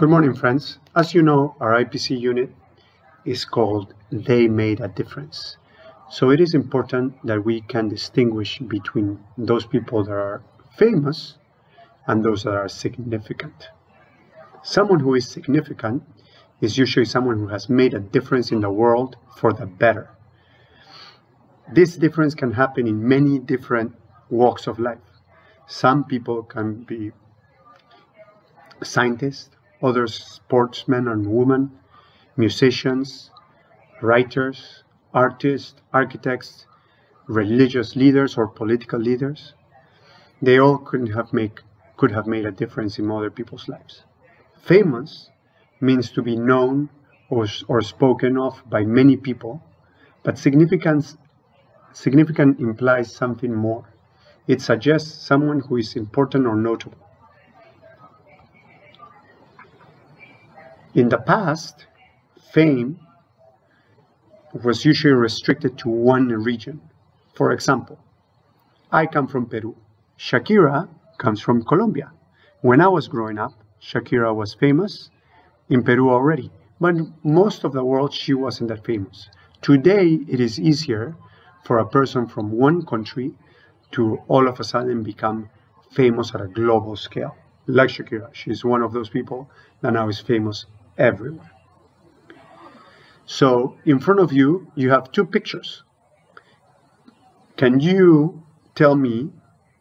Good morning, friends. As you know, our IPC unit is called They Made a Difference. So it is important that we can distinguish between those people that are famous and those that are significant. Someone who is significant is usually someone who has made a difference in the world for the better. This difference can happen in many different walks of life. Some people can be scientists, others sportsmen and women, musicians, writers, artists, architects, religious leaders or political leaders. They all could have made a difference in other people's lives. Famous means to be known or spoken of by many people, but significant implies something more. It suggests someone who is important or notable. In the past, fame was usually restricted to one region. For example, I come from Peru. Shakira comes from Colombia. When I was growing up, Shakira was famous in Peru already, but most of the world she wasn't that famous. Today, it is easier for a person from one country to all of a sudden become famous at a global scale. Like Shakira, she's one of those people that now is famous everywhere. So in front of you, you have two pictures. Can you tell me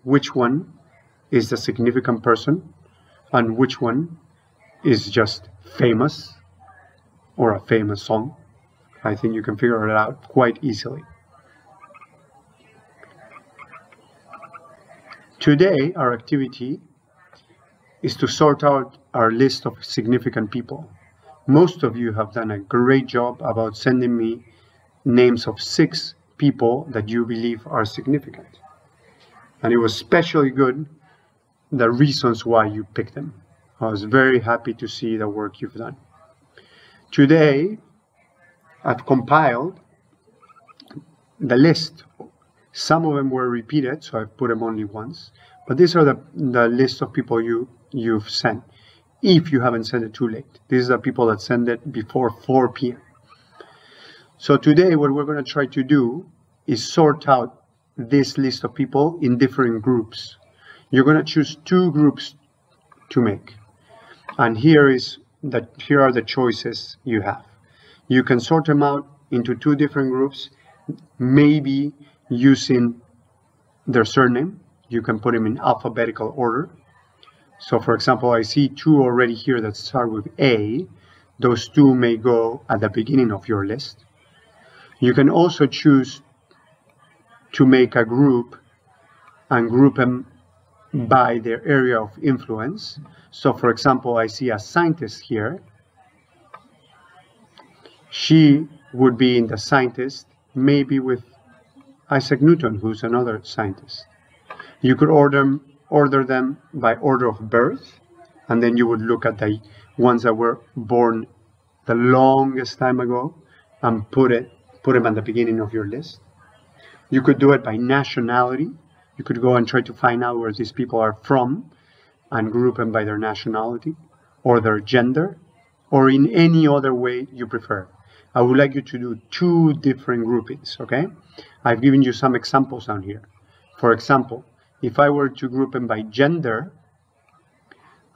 which one is the significant person and which one is just famous or a famous song? I think you can figure it out quite easily. Today, our activity is to sort out our list of significant people. Most of you have done a great job about sending me names of 6 people that you believe are significant. And it was especially good, the reasons why you picked them. I was very happy to see the work you've done. Today, I've compiled the list. Some of them were repeated, so I've put them only once. But these are the list of people you've sent. If you haven't sent it too late. These are the people that send it before 4 p.m. So today what we're going to try to do is sort out this list of people in different groups. You're going to choose 2 groups to make. And here are the choices you have. You can sort them out into 2 different groups, maybe using their surname. You can put them in alphabetical order. So for example, I see 2 already here that start with A. Those 2 may go at the beginning of your list. You can also choose to make a group and group them by their area of influence. So for example, I see a scientist here. She would be in the scientist, maybe with Isaac Newton, who's another scientist. You could order them by order of birth, and then you would look at the ones that were born the longest time ago and put them at the beginning of your list. You could do it by nationality. You could go and try to find out where these people are from and group them by their nationality or their gender or in any other way you prefer. I would like you to do 2 different groupings, okay? I've given you some examples down here. For example, if I were to group them by gender,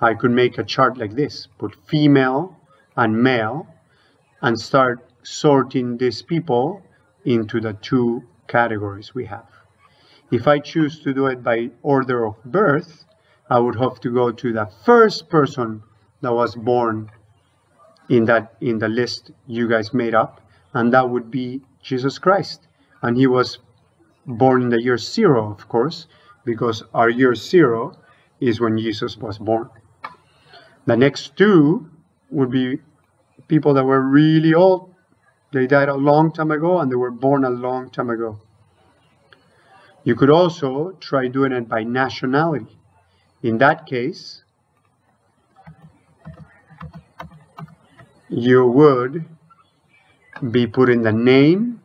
I could make a chart like this, put female and male, and start sorting these people into the 2 categories we have. If I choose to do it by order of birth, I would have to go to the first person that was born in the list you guys made up, and that would be Jesus Christ. And he was born in the year 0, of course, because our year 0 is when Jesus was born. The next 2 would be people that were really old. They died a long time ago and they were born a long time ago. You could also try doing it by nationality. In that case, you would be putting the name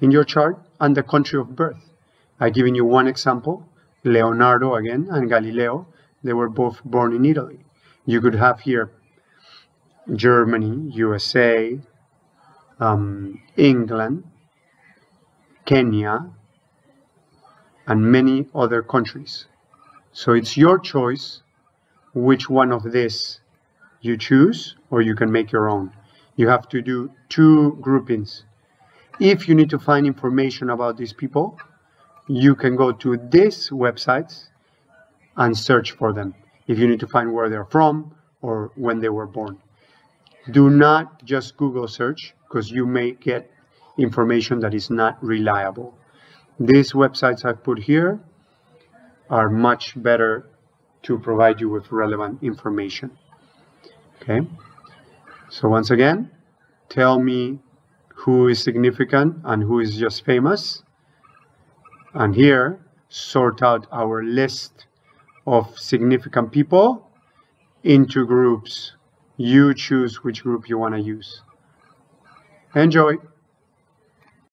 in your chart and the country of birth. I've given you one example. Leonardo again and Galileo, they were both born in Italy. You could have here Germany, USA, England, Kenya, and many other countries. So it's your choice which one of this you choose, or you can make your own. You have to do 2 groupings. If you need to find information about these people, you can go to these websites and search for them. If you need to find where they're from or when they were born. Do not just Google search, because you may get information that is not reliable. These websites I've put here are much better to provide you with relevant information. Okay, so once again, tell me who is significant and who is just famous. And here, sort out our list of significant people into groups. You choose which group you want to use. Enjoy!